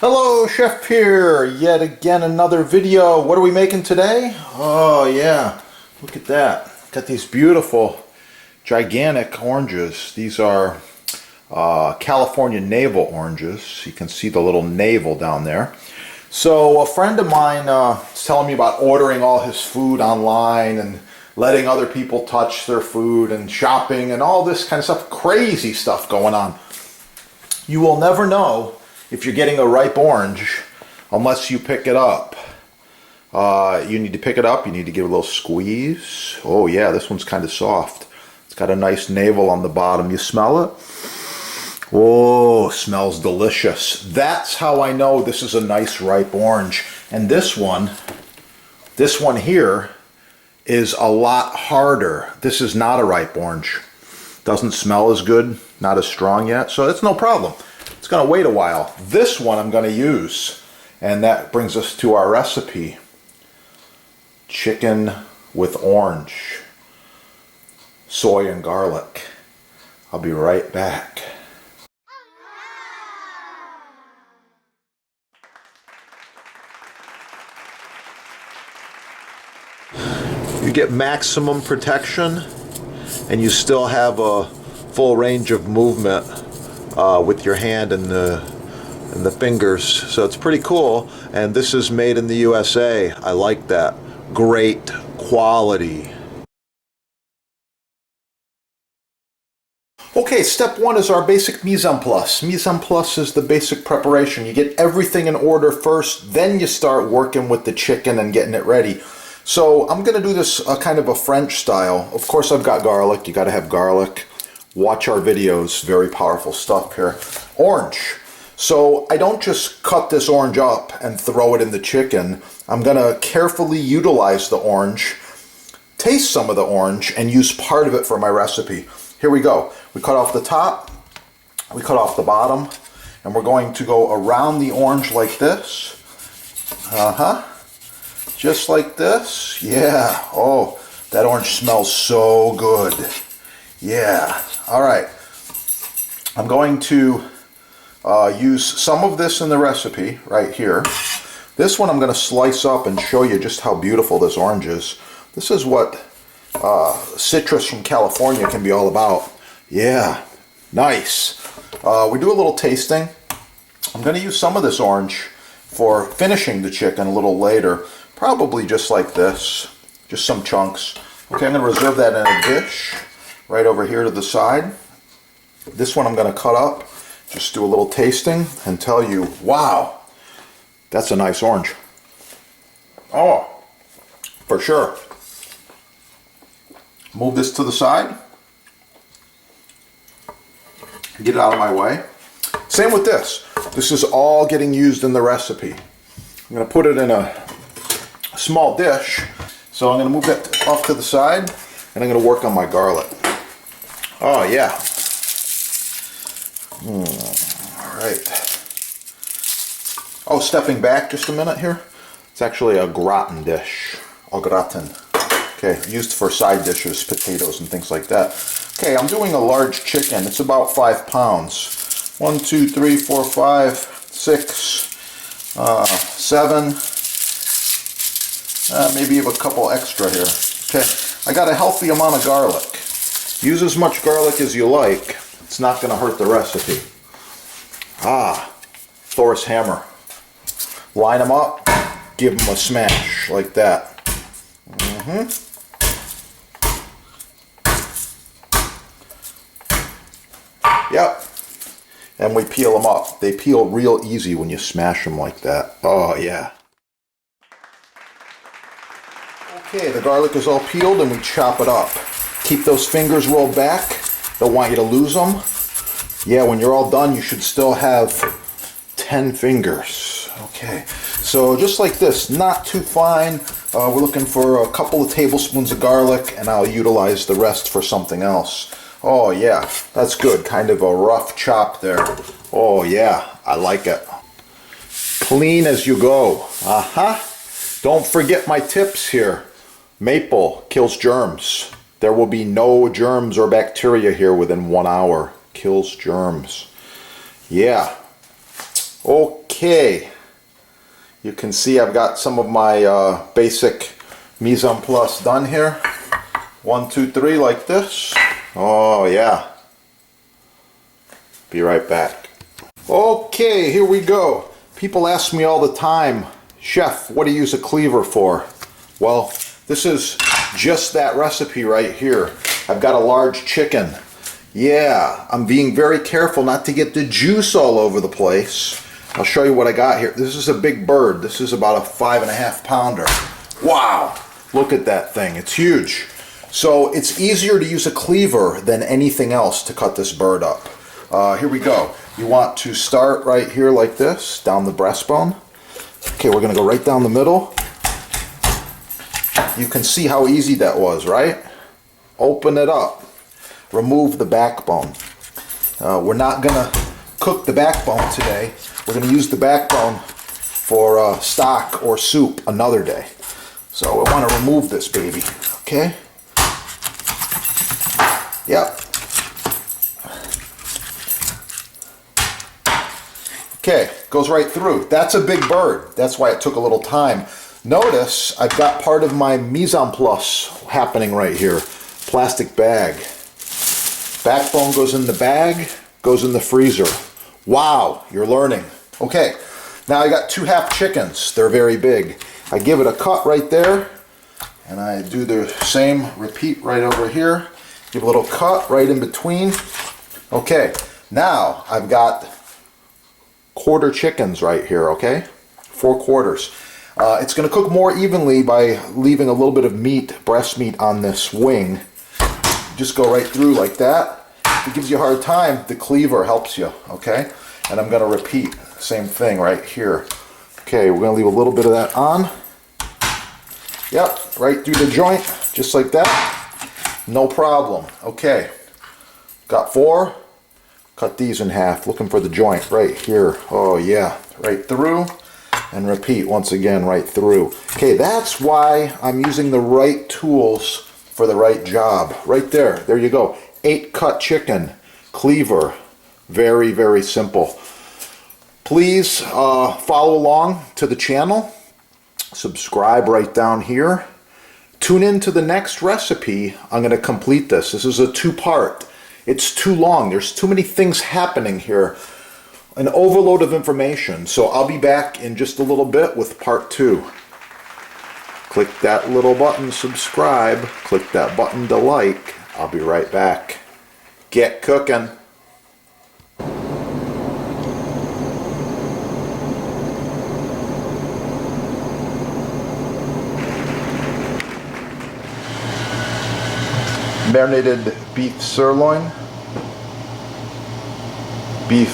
Hello, Chef here. Yet again another video. What are we making today? Oh yeah, look at that. Got these beautiful gigantic oranges. These are California navel oranges. You can see the little navel down there. So a friend of mine is telling me about ordering all his food online and letting other people touch their food and shopping and all this kind of stuff. Crazy stuff going on. You will never know if you're getting a ripe orange unless you pick it up. You need to pick it up, you need to give it a little squeeze. Oh yeah, this one's kind of soft. It's got a nice navel on the bottom. You smell it? Oh, smells delicious. That's how I know this is a nice ripe orange. And this one here is a lot harder. This is not a ripe orange. Doesn't smell as good, not as strong yet, so it's no problem. It's going to wait a while. This one I'm going to use, and that brings us to our recipe. Chicken with orange, soy and garlic. I'll be right back. You get maximum protection, and you still have a full range of movement with your hand and the fingers, so it's pretty cool. And this is made in the USA. I like that. Great quality. Okay, step one is our basic mise en place. Mise en place is the basic preparation. You get everything in order first, then you start working with the chicken and getting it ready. So I'm going to do this kind of a French style. Of course I've got garlic. You got to have garlic. Watch our videos. Very powerful stuff here. Orange. So I don't just cut this orange up and throw it in the chicken. I'm going to carefully utilize the orange, taste some of the orange, and use part of it for my recipe. Here we go. We cut off the top. We cut off the bottom. And we're going to go around the orange like this. Just like this. Yeah. Oh, that orange smells so good. Yeah. All right. I'm going to use some of this in the recipe right here. This one I'm going to slice up and show you just how beautiful this orange is. This is what citrus from California can be all about. Yeah. Nice. We do a little tasting. I'm going to use some of this orange for finishing the chicken a little later. Probably just like this, just some chunks. Okay, I'm going to reserve that in a dish right over here to the side. This one I'm going to cut up, just do a little tasting and tell you, wow, that's a nice orange. Oh, for sure. Move this to the side. Get it out of my way. Same with this. This is all getting used in the recipe. I'm going to put it in a small dish, so I'm going to move that off to the side, and I'm going to work on my garlic. Oh yeah. Alright. Oh, stepping back just a minute here. It's actually a gratin dish. Au gratin. Okay, used for side dishes, potatoes and things like that. Okay, I'm doing a large chicken. It's about 5 pounds. 1, 2, 3, 4, 5, 6, 7. Maybe have a couple extra here. Okay, I got a healthy amount of garlic. Use as much garlic as you like. It's not going to hurt the recipe. Thor's hammer. Line them up, give them a smash like that. Yep. And we peel them up. They peel real easy when you smash them like that. Oh yeah. Okay, the garlic is all peeled and we chop it up. Keep those fingers rolled back. Don't want you to lose them. Yeah, when you're all done, you should still have 10 fingers. Okay, so just like this, not too fine. We're looking for a couple of tablespoons of garlic, and I'll utilize the rest for something else. Oh yeah, that's good. Kind of a rough chop there. Oh yeah, I like it. Clean as you go. Don't forget my tips here. Maple kills germs. There will be no germs or bacteria here within 1 hour. Kills germs. Yeah. Okay. Okay, you can see I've got some of my basic mise en place done here. 1, 2, 3 like this. Oh yeah. Be right back. Okay, here we go. People ask me all the time, Chef, what do you use a cleaver for? Well, this is just that recipe right here. I've got a large chicken. Yeah, I'm being very careful not to get the juice all over the place. I'll show you what I got here. This is a big bird. This is about a 5.5 pounder. Wow, look at that thing. It's huge. So it's easier to use a cleaver than anything else to cut this bird up. Here we go. You want to start right here like this, down the breastbone. Okay, we're going to go right down the middle. You can see how easy that was, right? Open it up. Remove the backbone. We're not going to cook the backbone today. We're going to use the backbone for stock or soup another day. So I want to remove this baby, okay? Yep. Okay, goes right through. That's a big bird. That's why it took a little time. Notice I've got part of my mise en place happening right here. Plastic bag. Backbone goes in the bag, goes in the freezer. Wow, you're learning. Okay, now I got 2 half chickens. They're very big. I give it a cut right there, and I do the same, repeat right over here. Give a little cut right in between. Okay, now I've got quarter chickens right here, okay? 4 quarters. It's going to cook more evenly by leaving a little bit of meat, breast meat on this wing. Just go right through like that. If it gives you a hard time, the cleaver helps you, okay? And I'm going to repeat, same thing right here. Okay, we're going to leave a little bit of that on. Yep, right through the joint, just like that. No problem. Okay, got 4. Cut these in half, looking for the joint right here. Oh yeah, right through, and repeat once again right through. Okay, that's why I'm using the right tools for the right job. Right there, there you go. 8 cut chicken, cleaver. Very, very simple. Please follow along to the channel. Subscribe right down here. Tune in to the next recipe. I'm going to complete this. This is a 2-part. It's too long. There's too many things happening here. An overload of information. So I'll be back in just a little bit with part 2. Click that little button, subscribe. Click that button to like. I'll be right back. Get cooking. Marinated beef sirloin, beef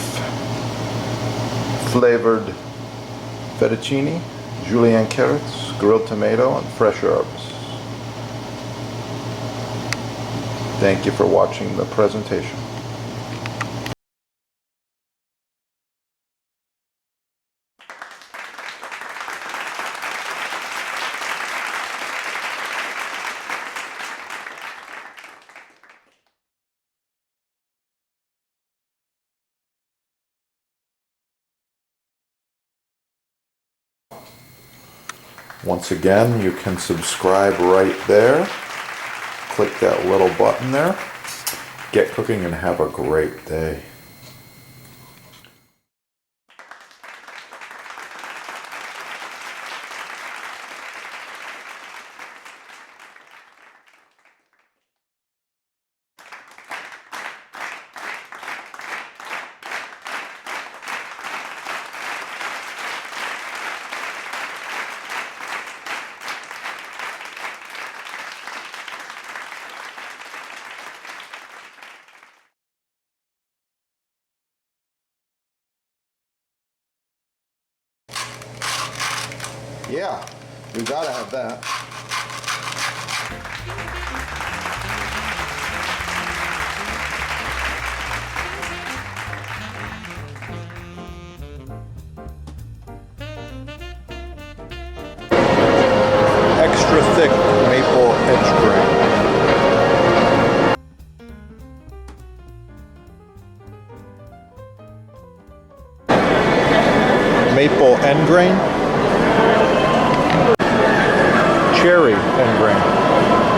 flavored fettuccine, julienne carrots, grilled tomato, and fresh herbs. Thank you for watching the presentation. Once again, you can subscribe right there. Click that little button there. Get cooking and have a great day. Yeah, we gotta have that. Extra thick maple edge grain. maple end grain, cherry end grain.